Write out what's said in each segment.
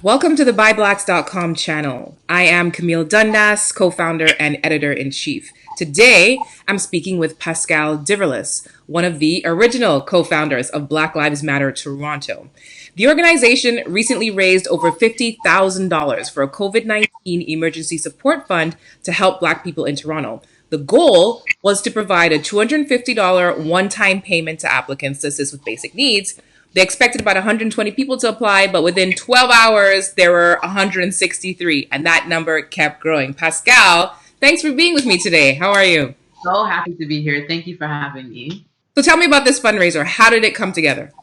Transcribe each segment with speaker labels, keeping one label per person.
Speaker 1: Welcome to the BuyBlacks.com channel. I am Camille Dundas, co-founder and editor-in-chief. Today, I'm speaking with Pascale Diverlus, one of the original co-founders of Black Lives Matter Toronto. The organization recently raised over $50,000 for a COVID-19 emergency support fund to help Black people in Toronto. The goal was to provide a $250 one-time payment to applicants to assist with basic needs. They expected about 120 people to apply, but within 12 hours, there were 163, and that number kept growing. Pascale, thanks for being with me today. How are you?
Speaker 2: So happy to be here. Thank you for having me.
Speaker 1: So tell me about this fundraiser. How did it come together?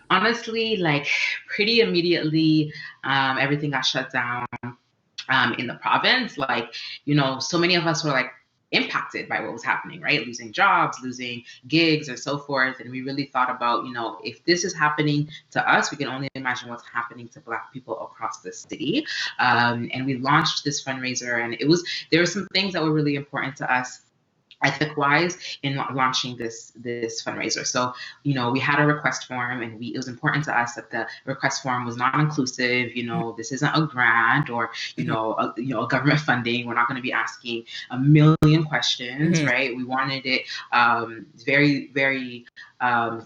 Speaker 2: Honestly, pretty immediately, everything got shut down in the province. So many of us were impacted by what was happening, right? Losing jobs, losing gigs, and so forth. And we really thought about, if this is happening to us, we can only imagine what's happening to Black people across the city. And we launched this fundraiser, and there were some things that were really important to us ethic-wise in launching this fundraiser. So, we had a request form, and it was important to us that the request form was not inclusive. This isn't a grant or a government funding. We're not going to be asking a million questions, right? We wanted it very, very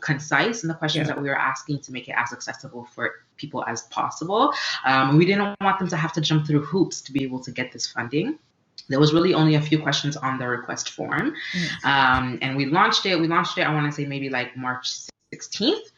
Speaker 2: concise in the questions that we were asking to make it as accessible for people as possible. We didn't want them to have to jump through hoops to be able to get this funding. There was really only a few questions on the request form. And we launched it, I want to say maybe March 16th.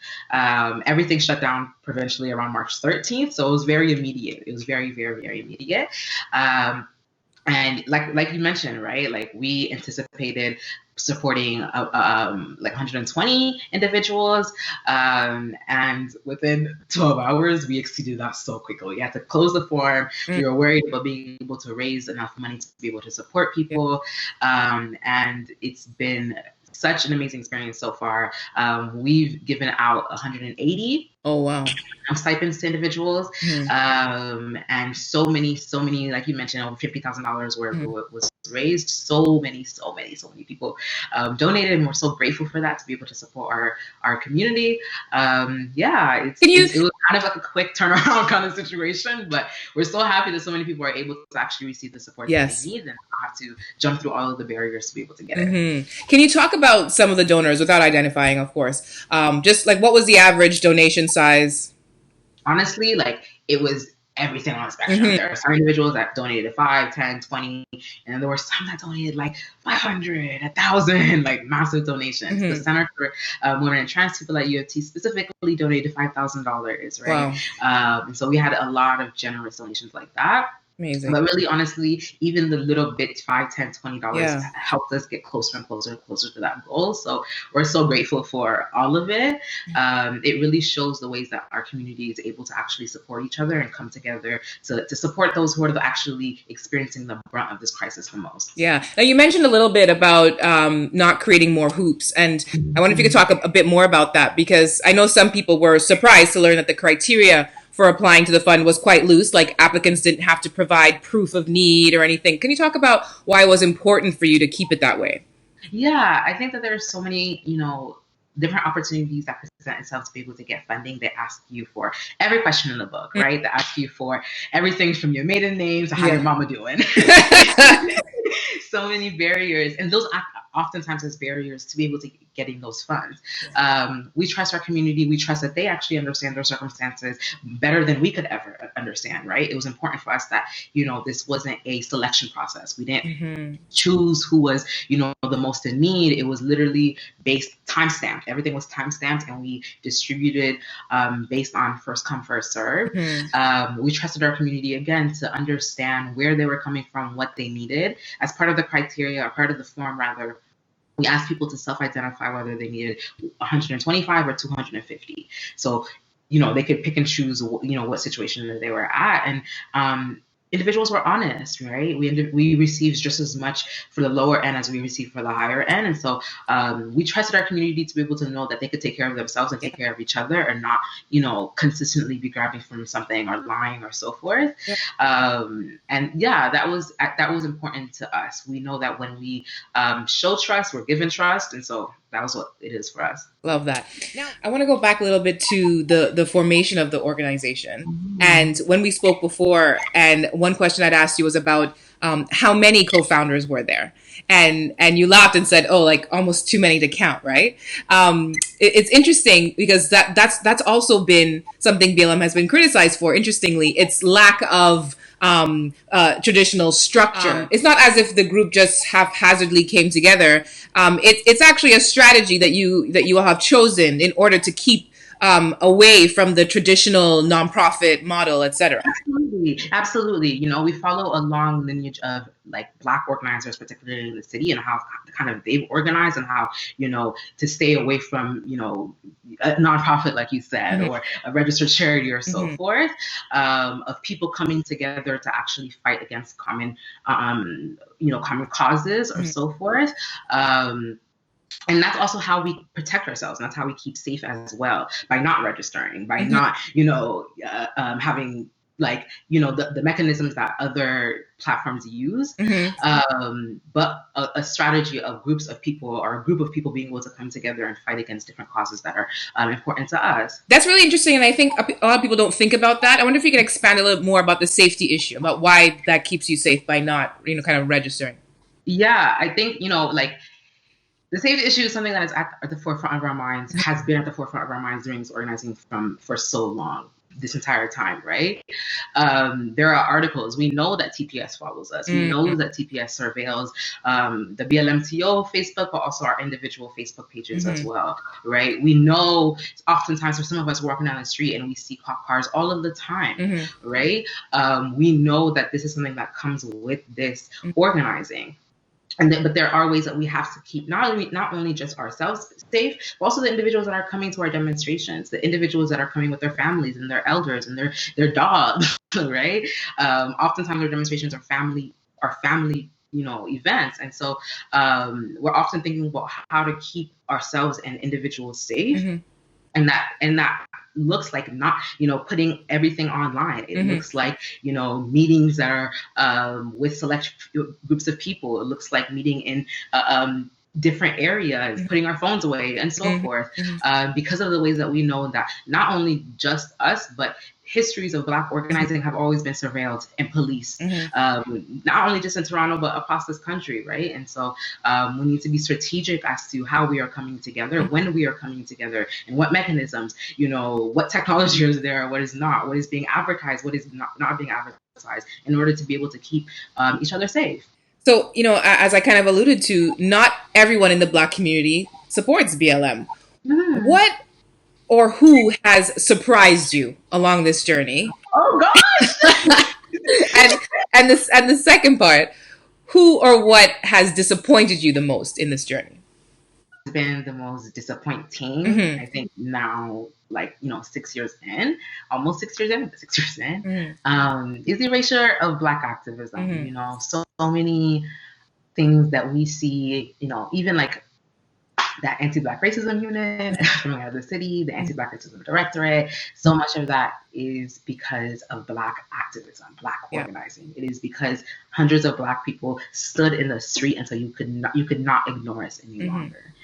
Speaker 2: Everything shut down provincially around March 13th. So it was very immediate. It was very, very, very immediate. And like you mentioned, right? We anticipated supporting 120 individuals, and within 12 hours we exceeded that so quickly. We had to close the form. We were worried about being able to raise enough money to be able to support people, and it's been such an amazing experience so far. We've given out 180 stipends to individuals, and so many, like you mentioned, over $50,000 was raised. So many people donated, and we're so grateful for that, to be able to support our community. It was kind of like a quick turnaround kind of situation, but we're so happy that so many people are able to actually receive the support that they need and not have to jump through all of the barriers to be able to get it.
Speaker 1: Can you talk about some of the donors without identifying, of course? Just what was the average donation size?
Speaker 2: Honestly, it was everything on the spectrum. There are some individuals that donated 5, 10, 20, and then there were some that donated 500, 1,000, massive donations. The Center for Women and Trans People at U of T specifically donated $5,000, right? Wow. And so we had a lot of generous donations like that.
Speaker 1: Amazing.
Speaker 2: But really, honestly, even the little bit, $5, $10, $20 helped us get closer and closer and closer to that goal. So we're so grateful for all of it. It really shows the ways that our community is able to actually support each other and come together to support those who are actually experiencing the brunt of this crisis the most.
Speaker 1: Yeah. Now, you mentioned a little bit about not creating more hoops. And I wonder if you could talk a bit more about that, because I know some people were surprised to learn that the criteria for applying to the fund was quite loose. Applicants didn't have to provide proof of need or anything. Can you talk about why it was important for you to keep it that way?
Speaker 2: Yeah, I think that there are so many, different opportunities that present themselves to be able to get funding. They ask you for every question in the book, right? They ask you for everything from your maiden name to how your mama doing. So many barriers, and those oftentimes as barriers to be able to getting those funds. We trust our community. We trust that they actually understand their circumstances better than we could ever understand, right? It was important for us that, this wasn't a selection process. We didn't choose who was, the most in need. It was literally based time-stamped. Everything was time-stamped, and we distributed based on first come, first serve. We trusted our community, again, to understand where they were coming from, what they needed. As part of the criteria, or part of the form rather, we asked people to self-identify whether they needed 125 or 250. So, they could pick and choose, what situation they were at. And individuals were honest, right? We received just as much for the lower end as we received for the higher end. And so we trusted our community to be able to know that they could take care of themselves and take care of each other, and not, consistently be grabbing from something or lying or so forth. That was important to us. We know that when we show trust, we're given trust. And so that was what it is for us.
Speaker 1: Love that. Now, I want to go back a little bit to the formation of the organization.
Speaker 2: Mm-hmm.
Speaker 1: And when we spoke before, and one question I'd asked you was about how many co-founders were there, and you laughed and said, "Oh, like almost too many to count." Right? It's interesting because that's also been something BLM has been criticized for. Interestingly, its lack of traditional structure. It's not as if the group just haphazardly came together. It's actually a strategy that you all have chosen in order to keep away from the traditional nonprofit model, etc.
Speaker 2: Absolutely, absolutely. You know, we follow a long lineage of like Black organizers, particularly in the city, and how kind of they've organized and how, you know, to stay away from, you know, a nonprofit, like you said,
Speaker 1: Mm-hmm.
Speaker 2: or a registered charity or so
Speaker 1: Mm-hmm.
Speaker 2: forth, of people coming together to actually fight against common, you know, common causes or
Speaker 1: Mm-hmm.
Speaker 2: so forth. And that's also how we protect ourselves, and that's how we keep safe as well, by not registering, by
Speaker 1: Mm-hmm.
Speaker 2: not, you know, having like, you know, the mechanisms that other platforms use, but a strategy of groups of people or a group of people being able to come together and fight against different causes that are important to us.
Speaker 1: That's really interesting, and I think a lot of people don't think about that. I wonder if you could expand a little more about the safety issue, about why that keeps you safe by not, kind of registering.
Speaker 2: Yeah, I think, you know, like the safety issue is something that is at the forefront of our minds, has been at the forefront of our minds during this organizing for so long, this entire time, right? There are articles. We know that TPS follows us. We know that TPS surveils the BLMTO Facebook, but also our individual Facebook pages as well, right? We know oftentimes for some of us walking down the street and we see cop cars all of the time, right? We know that this is something that comes with this organizing. But there are ways that we have to keep not only just ourselves safe, but also the individuals that are coming to our demonstrations, the individuals that are coming with their families and their elders and their dogs, right? Oftentimes our demonstrations are family, you know, events, and so we're often thinking about how to keep ourselves and individuals safe, and that looks like not, you know, putting everything online. It looks like, you know, meetings that are with select groups of people. It looks like meeting in different areas, putting our phones away and so forth, because of the ways that we know that not only just us, but histories of Black organizing have always been surveilled and policed, not only just in Toronto, but across this country, right? And so we need to be strategic as to how we are coming together, when we are coming together, and what mechanisms, you know, what technology is there, what is not, what is being advertised, what is not being advertised, in order to be able to keep each other safe.
Speaker 1: So, as I kind of alluded to, not everyone in the Black community supports BLM. What or who has surprised you along this journey?
Speaker 2: Oh gosh!
Speaker 1: and the second part, who or what has disappointed you the most in this journey?
Speaker 2: It's been the most disappointing. I think now, like, you know, 6 years in, almost 6 years in, but 6 years in, is the erasure of Black activism. You know, so many things that we see, you know, even like that anti-Black racism unit coming out of the city, the anti-Black racism directorate. So much of that is because of Black activism, Black organizing. It is because hundreds of Black people stood in the street until you could not ignore us any longer.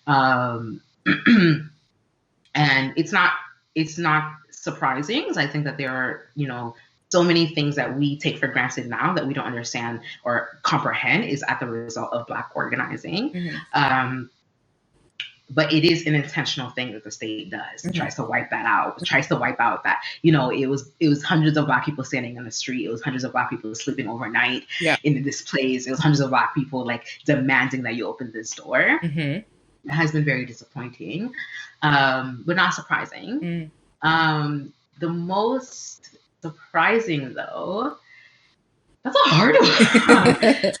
Speaker 2: And it's not surprising. I think that there are, you know, so many things that we take for granted now that we don't understand or comprehend is at the result of Black organizing. But it is an intentional thing that the state does. It tries to wipe that out. It tries to wipe out that, you know, it was hundreds of Black people standing in the street. It was hundreds of Black people sleeping overnight in this place. It was hundreds of Black people like demanding that you open this door. It has been very disappointing, but not surprising. The most surprising, though, that's a hard one.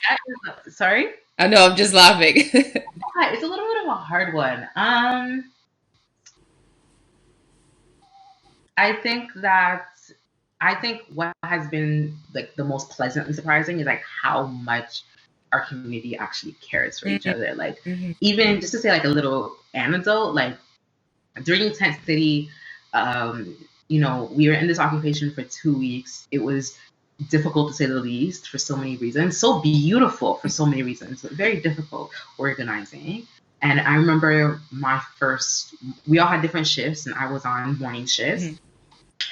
Speaker 2: Sorry?
Speaker 1: I know, I'm just laughing.
Speaker 2: Yeah, it's a little bit of a hard one. I think what has been like the most pleasantly surprising is like how much our community actually cares for each other. Like even just to say like a little anecdote, like during Tent City, you know, we were in this occupation for 2 weeks. It was difficult to say the least for so many reasons. So beautiful for so many reasons, but very difficult organizing. And I remember we all had different shifts, and I was on morning shifts.
Speaker 1: Mm-hmm.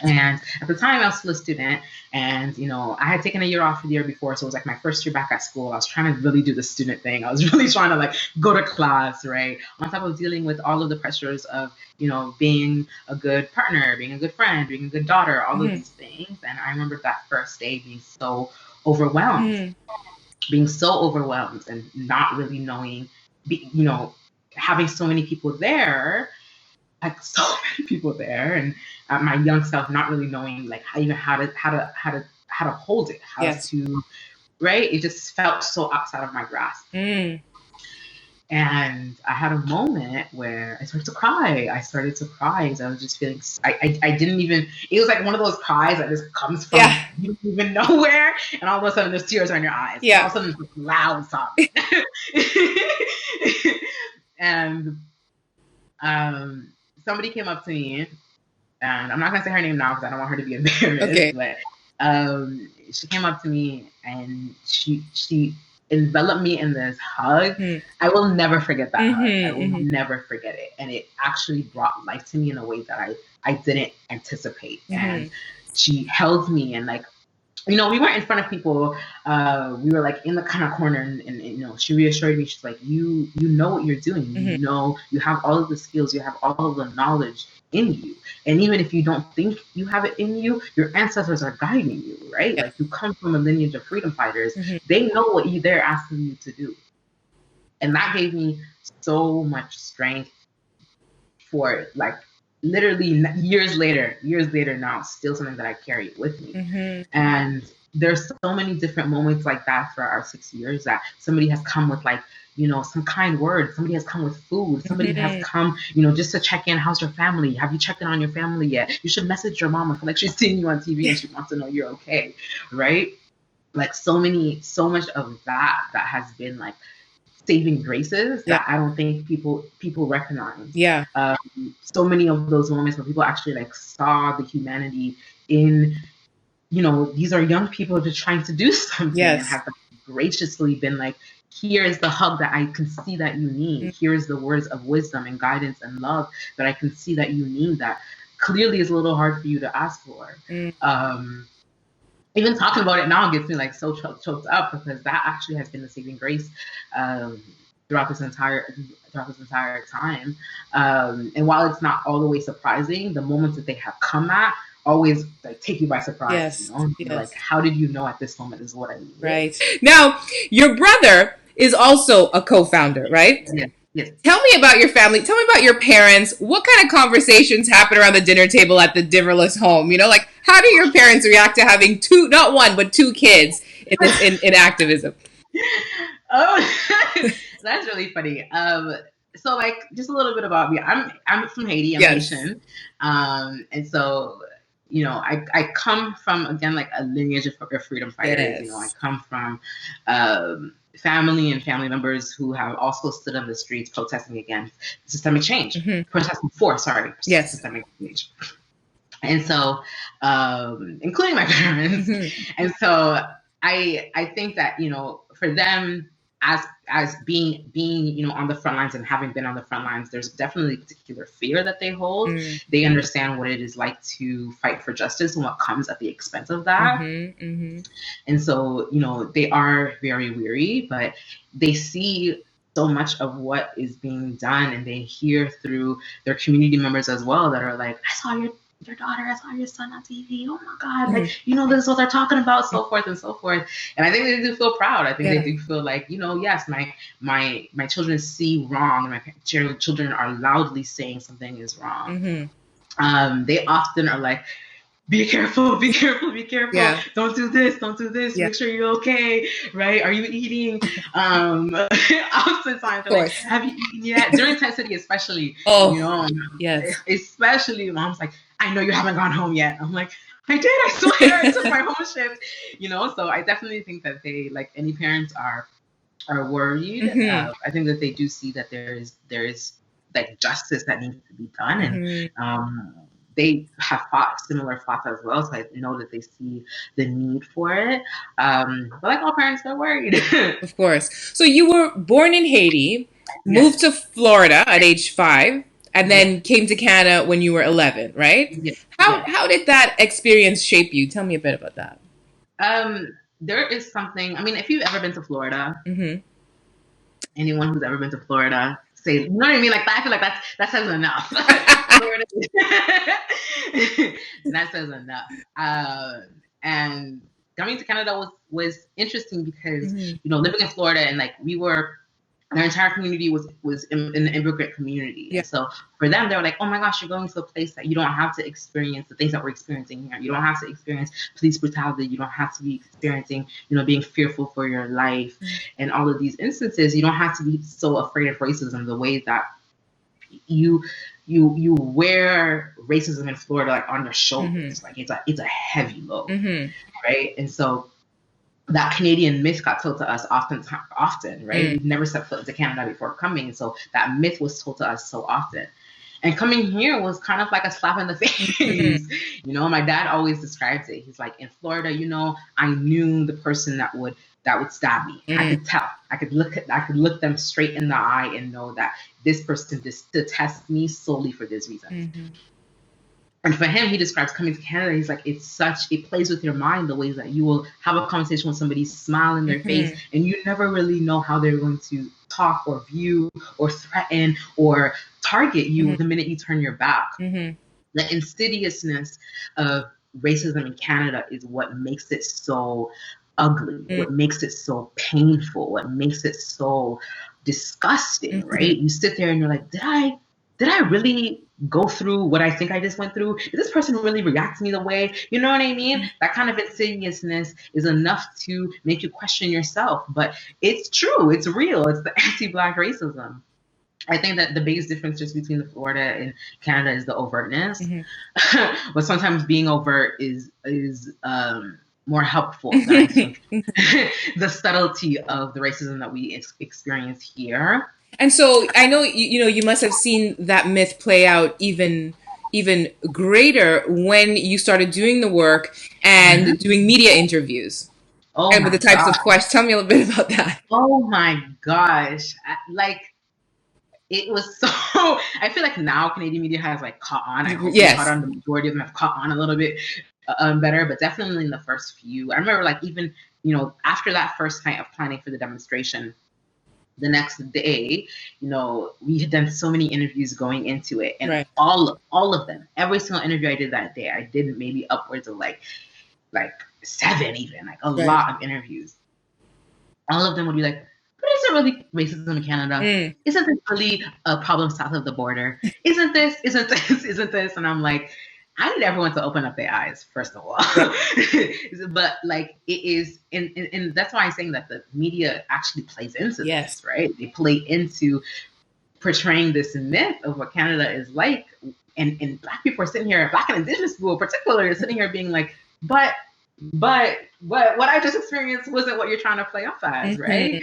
Speaker 2: And at the time, I was still a student, and I had taken a year off the year before, so it was like my first year back at school. I was trying to really do the student thing. I was really trying to like go to class, right? On top of dealing with all of the pressures of being a good partner, being a good friend, being a good daughter, all of
Speaker 1: Mm-hmm.
Speaker 2: these things. And I remember that first day overwhelmed,
Speaker 1: Mm-hmm.
Speaker 2: being so overwhelmed, and not really knowing, having so many people there, like so many people there, and my young self not really knowing like how to hold it, how
Speaker 1: Yes.
Speaker 2: to right. It just felt so outside of my grasp.
Speaker 1: Mm.
Speaker 2: And I had a moment where I started to cry. Because I was just feeling. I didn't even. It was like one of those cries that just comes from
Speaker 1: Yeah.
Speaker 2: you don't even know where, and all of a sudden there's tears on your eyes.
Speaker 1: Yeah.
Speaker 2: All of a sudden it's loud sobbing. And somebody came up to me, and I'm not gonna say her name now because I don't want her to be embarrassed.
Speaker 1: Okay.
Speaker 2: But she came up to me, and she enveloped me in this hug.
Speaker 1: Mm-hmm.
Speaker 2: I will never forget that hug. I will
Speaker 1: Mm-hmm.
Speaker 2: never forget it. And it actually brought life to me in a way that I didn't anticipate.
Speaker 1: Mm-hmm.
Speaker 2: And she held me, and like, we weren't in front of people. We were like in the kind of corner, and she reassured me. She's like, you know what you're doing.
Speaker 1: Mm-hmm.
Speaker 2: You have all of the skills. You have all of the knowledge in you. And even if you don't think you have it in you, your ancestors are guiding you, right?
Speaker 1: Yeah.
Speaker 2: Like, you come from a lineage of freedom fighters.
Speaker 1: Mm-hmm.
Speaker 2: They know what they're asking you to do. And that gave me so much strength for like literally years later now, still something that I carry with me.
Speaker 1: Mm-hmm.
Speaker 2: And there's so many different moments like that for our 6 years, that somebody has come with like, some kind words. Somebody has come with food. Somebody has come, just to check in. How's your family? Have you checked in on your family yet? You should message your mom. I feel like she's seeing you on TV and she wants to know you're okay, right? Like so much of that has been like saving graces that I don't think people recognize.
Speaker 1: Yeah.
Speaker 2: So many of those moments where people actually like saw the humanity in, these are young people just trying to do something,
Speaker 1: Yes.
Speaker 2: and have graciously been like, here's the hug that I can see that you need. Here's the words of wisdom and guidance and love that I can see that you need, that clearly is a little hard for you to ask for. Even talking about it now gets me like so choked up, because that actually has been the saving grace throughout this entire time. And while it's not all the way surprising, the moments that they have come at always like take you by surprise.
Speaker 1: Yes.
Speaker 2: Yes. Like, how did you know at this moment is what I need?
Speaker 1: Right. Now, your brother is also a co-founder, right?
Speaker 2: Yes. Yes.
Speaker 1: Tell me about your family. Tell me about your parents. What kind of conversations happen around the dinner table at the Diverlus home? Like, how do your parents react to having not one, but two kids in activism?
Speaker 2: Oh, that's really funny. So like, just a little bit about me. I'm from Haiti. I'm Haitian. And so, I come from, again, like a lineage of freedom fighters.
Speaker 1: Yes.
Speaker 2: I come from family and family members who have also stood on the streets protesting against systemic change, protesting for, systemic change. And so, including my parents. And so I think that, for them, as being on the front lines, and having been on the front lines, there's definitely a particular fear that they hold. They understand what it is like to fight for justice and what comes at the expense of that. And so, they are very weary, but they see so much of what is being done, and they hear through their community members as well that are like, I saw your daughter, I saw your son on TV. Oh my God, like, this is what they're talking about, so forth and so forth. And I think they do feel proud. I think they do feel like, yes, my children see wrong, and my children are loudly saying something is wrong. They often are like, be careful, be careful, be careful.
Speaker 1: Yeah.
Speaker 2: Don't do this, don't do this. Yeah. Make sure you're okay, right? Are you eating? Oftentimes, like, have you eaten yet? During intensity, especially.
Speaker 1: Yes.
Speaker 2: Especially, mom's like, I know you haven't gone home yet. I'm like, I did. I swear, I took my home shift. So I definitely think that they, like any parents, are worried. I think that they do see that there is like justice that needs to be done, and they have fought similar thoughts as well. So I know that they see the need for it. But like all parents, they're worried.
Speaker 1: Of course. So you were born in Haiti, moved
Speaker 2: Yes.
Speaker 1: to Florida at age 5, and
Speaker 2: Yes.
Speaker 1: then came to Canada when you were 11, right?
Speaker 2: Yes.
Speaker 1: How
Speaker 2: Yes.
Speaker 1: how did that experience shape you? Tell me a bit about that.
Speaker 2: There is something. I mean, if you've ever been to Florida,
Speaker 1: Mm-hmm.
Speaker 2: anyone who's ever been to Florida, say, you know what I mean? Like, I feel like that says enough. Florida, that says enough. And coming to Canada was interesting because
Speaker 1: Mm-hmm.
Speaker 2: living in Florida and like our entire community was in the immigrant community,
Speaker 1: Yeah.
Speaker 2: and so for them they were like, oh my gosh, you're going to a place that you don't have to experience the things that we're experiencing here. You don't have to experience police brutality. You don't have to be experiencing being fearful for your life, and all of these instances. You don't have to be so afraid of racism the way that you you wear racism in Florida like on your shoulders.
Speaker 1: Mm-hmm.
Speaker 2: Like it's a heavy load,
Speaker 1: Mm-hmm.
Speaker 2: right? And so that Canadian myth got told to us often, right?
Speaker 1: Mm.
Speaker 2: We've never set foot into Canada before coming, so that myth was told to us so often. And coming here was kind of like a slap in the
Speaker 1: Mm-hmm.
Speaker 2: face. My dad always describes it. He's like, in Florida, I knew the person that would stab me. I
Speaker 1: Mm.
Speaker 2: could tell. I could look them straight in the eye and know that this person detests me solely for this reason.
Speaker 1: Mm-hmm.
Speaker 2: And for him, he describes coming to Canada. He's like, it plays with your mind the ways that you will have a conversation with somebody, smile in their face,
Speaker 1: Mm-hmm.
Speaker 2: and you never really know how they're going to talk or view or threaten or target you the minute you turn your back.
Speaker 1: Mm-hmm.
Speaker 2: The insidiousness of racism in Canada is what makes it so ugly,
Speaker 1: Mm-hmm.
Speaker 2: what makes it so painful, what makes it so disgusting,
Speaker 1: Mm-hmm.
Speaker 2: right? You sit there and you're like, did I really go through what I think I just went through? Did this person really react to me the way? You know what I mean? That kind of insidiousness is enough to make you question yourself. But it's true, it's real, it's the anti-Black racism. I think that the biggest difference just between the Florida and Canada is the overtness. But sometimes being overt is more helpful than I think
Speaker 1: Mm-hmm.
Speaker 2: the subtlety of the racism that we experience here.
Speaker 1: And so I know you must have seen that myth play out even greater when you started doing the work and
Speaker 2: Mhm.
Speaker 1: doing media interviews
Speaker 2: Oh
Speaker 1: and with the
Speaker 2: my
Speaker 1: types of
Speaker 2: god.
Speaker 1: questions. Tell me a little bit about that.
Speaker 2: Oh my gosh. Like it was so I feel like now Canadian media has like caught on. I hope they caught
Speaker 1: Yes.
Speaker 2: on. The majority of them have caught on a little bit better, but definitely in the first few. I remember like even after that first night of planning for the demonstration, the next day, we had done so many interviews going into it, and
Speaker 1: Right.
Speaker 2: all of them, every single interview I did that day, I did maybe upwards of like 7, even like a
Speaker 1: Right.
Speaker 2: lot of interviews. All of them would be like, but is there really racism in Canada?
Speaker 1: Mm.
Speaker 2: Isn't this really a problem south of the border? Isn't this? Isn't this? Isn't this? And I'm like, I need everyone to open up their eyes, first of all.
Speaker 1: Right.
Speaker 2: But like it is, and that's why I'm saying that the media actually plays into
Speaker 1: Yes.
Speaker 2: this, right? They play into portraying this myth of what Canada is like. And Black people are sitting here, Black and Indigenous people in particular, are sitting here being like, but what I just experienced wasn't what you're trying to play off as,
Speaker 1: Mm-hmm.
Speaker 2: right?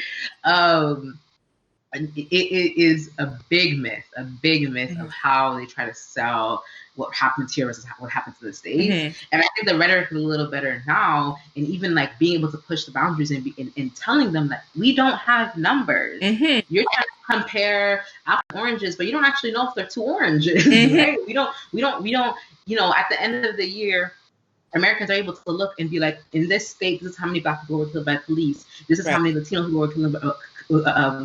Speaker 2: It is a big myth
Speaker 1: Mm-hmm.
Speaker 2: of how they try to sell what happens here versus what happens in the States.
Speaker 1: Mm-hmm.
Speaker 2: And I think the rhetoric is a little better now, and even like being able to push the boundaries and telling them that we don't have numbers.
Speaker 1: Mm-hmm.
Speaker 2: You're trying to compare apples and oranges, but you don't actually know if they're two oranges,
Speaker 1: Mm-hmm.
Speaker 2: right? We don't, at the end of the year, Americans are able to look and be like, in this state, this is how many Black people were killed by police. This is
Speaker 1: Right.
Speaker 2: how many Latino people were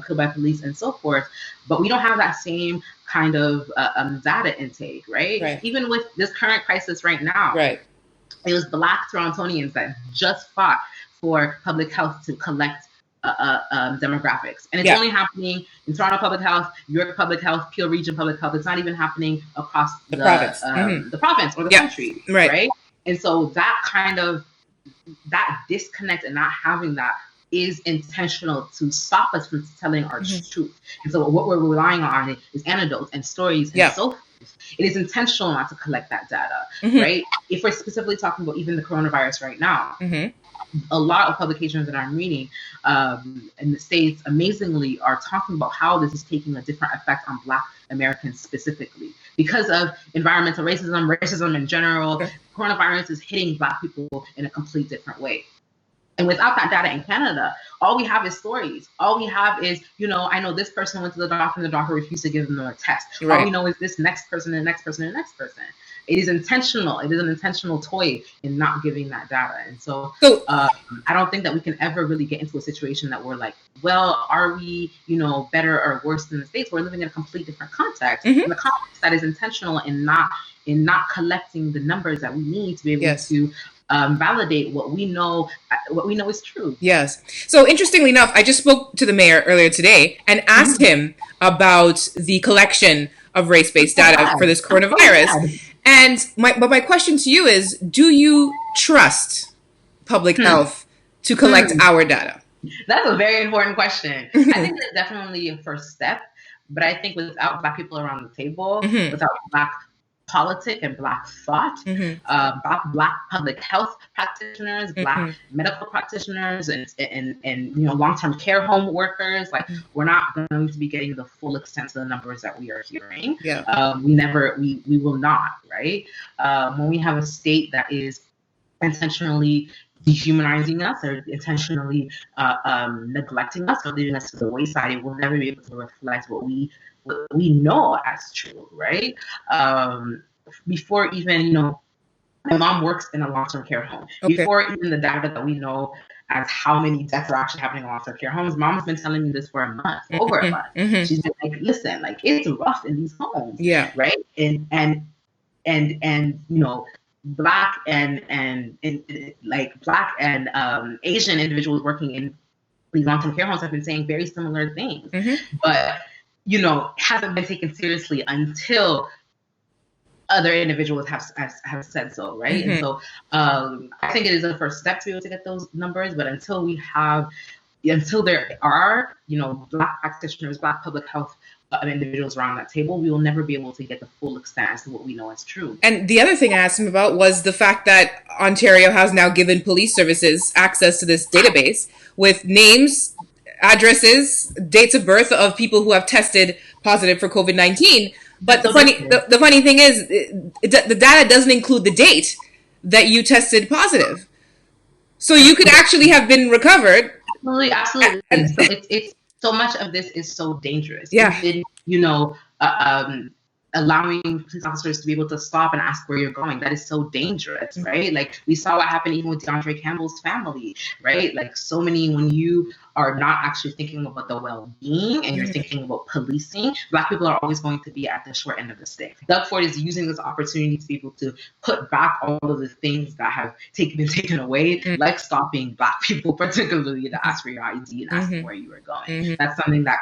Speaker 2: killed by police, and so forth. But we don't have that same kind of data intake, right?
Speaker 1: Right.
Speaker 2: Even with this current crisis right now,
Speaker 1: Right.
Speaker 2: it was Black Torontonians that just fought for public health to collect demographics, and it's
Speaker 1: Yeah.
Speaker 2: only happening in Toronto Public Health, York Public Health, Peel Region Public Health. It's not even happening across
Speaker 1: The province. Mm-hmm.
Speaker 2: the province or the
Speaker 1: Yeah.
Speaker 2: country,
Speaker 1: Right.
Speaker 2: right? And so that disconnect and not having that is intentional to stop us from telling our
Speaker 1: Mm-hmm.
Speaker 2: truth. And so what we're relying on is anecdotes and stories and
Speaker 1: Yeah.
Speaker 2: so forth. It is intentional not to collect that data,
Speaker 1: Mm-hmm.
Speaker 2: right? If we're specifically talking about even the coronavirus right now,
Speaker 1: Mm-hmm.
Speaker 2: a lot of publications that I'm reading in the States, amazingly, are talking about how this is taking a different effect on Black Americans specifically. because of environmental racism in general,
Speaker 1: Okay.
Speaker 2: coronavirus is hitting Black people in a complete different way. And without that data in Canada, all we have is stories. All we have is, I know this person went to the doctor and the doctor refused to give them a test. All we
Speaker 1: Right.
Speaker 2: know is this next person and the next person and the next person. It is intentional. It is an intentional toy in not giving that data. And so
Speaker 1: So,
Speaker 2: I don't think that we can ever really get into a situation that we're like, well, are we, better or worse than the States? We're living in a complete different context.
Speaker 1: mhm.
Speaker 2: And the context that is intentional in not collecting the numbers that we need to be able
Speaker 1: Yes.
Speaker 2: to validate what we know is true.
Speaker 1: Yes. So interestingly enough, I just spoke to the mayor earlier today and asked him about the collection of race-based data for this coronavirus. And my question to you is, do you trust public health to collect our data?
Speaker 2: That's a very important question. I think it's definitely a first step, but I think without Black people around the table, without Black politic and Black thought, Black public health practitioners, Black medical practitioners, and long-term care home workers, like we're not going to be getting the full extent of the numbers that we are hearing.
Speaker 1: Yeah.
Speaker 2: We will not, right? When we have a state that is intentionally dehumanizing us or intentionally neglecting us or leaving us to the wayside, it will never be able to reflect what we know as true, right? Before even, my mom works in a long-term care home.
Speaker 1: Okay.
Speaker 2: Before even the data that we know as how many deaths are actually happening in long-term care homes, mom's been telling me this for a month, over a month. She's been like, listen, like it's rough in these homes,
Speaker 1: Yeah.
Speaker 2: right? And Black and like Black and Asian individuals working in these long-term care homes have been saying very similar things, but hasn't been taken seriously until other individuals have said so, right? And so I think it is a first step to be able to get those numbers, but until there are Black practitioners, Black public health individuals around that table, we will never be able to get the full extent as to what we know is true.
Speaker 1: And the other thing I asked him about was the fact that Ontario has now given police services access to this database with names, addresses, dates of birth of people who have tested positive for COVID-19. But the funny thing is, the data doesn't include the date that you tested positive. So you could actually have been recovered.
Speaker 2: Absolutely. So it's so much of this is so dangerous.
Speaker 1: Yeah.
Speaker 2: Even, allowing police officers to be able to stop and ask where you're going, that is so dangerous, right? Like we saw what happened even with DeAndre Campbell's family, right? Like so many, when you are not actually thinking about the well-being and you're thinking about policing, Black people are always going to be at the short end of the stick. Doug Ford is using this opportunity to be able to put back all of the things that have been taken away, like stopping Black people, particularly to ask for your ID and asking where you were going. That's something that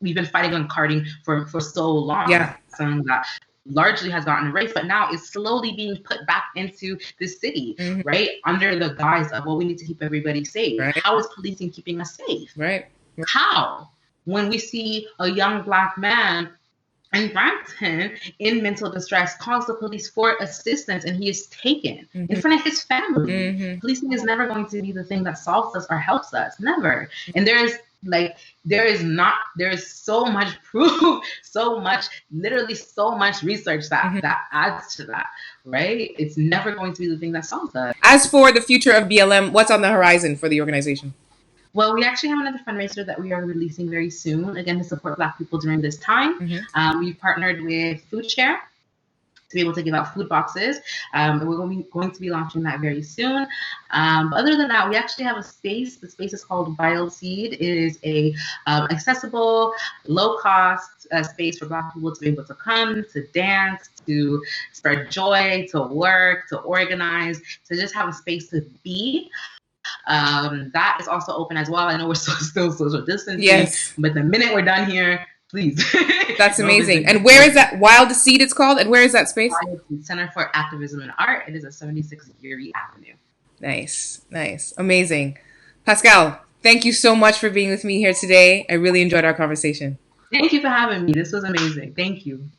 Speaker 2: we've been fighting on carding for so long.
Speaker 1: Yeah.
Speaker 2: Something that largely has gotten erased, but now is slowly being put back into the city, right? Under the guise of, well, we need to keep everybody safe.
Speaker 1: Right.
Speaker 2: How is policing keeping us safe?
Speaker 1: Right.
Speaker 2: How? When we see a young Black man in Brampton in mental distress, calls the police for assistance, and he is taken in front of his family. Policing is never going to be the thing that solves us or helps us. Never. And there is so much proof, literally so much research that adds to that, right? It's never going to be the thing that solves us.
Speaker 1: As for the future of BLM, what's on the horizon for the organization?
Speaker 2: Well, we actually have another fundraiser that we are releasing very soon, again, to support Black people during this time. We've partnered with Food Share to be able to give out food boxes. And we're going to be launching that very soon. But other than that, we actually have a space. The space is called Wild Seed. It is a accessible, low-cost space for Black people to be able to come, to dance, to spread joy, to work, to organize, to just have a space to be. That is also open as well. I know we're still social distancing, but the minute we're done here, please.
Speaker 1: That's amazing. And where is that Wild Seed it's called? And where is that space?
Speaker 2: Center for Activism and Art. It is at 76 Geary Avenue.
Speaker 1: Nice. Amazing. Pascale, thank you so much for being with me here today. I really enjoyed our conversation.
Speaker 2: Thank you for having me. This was amazing. Thank you.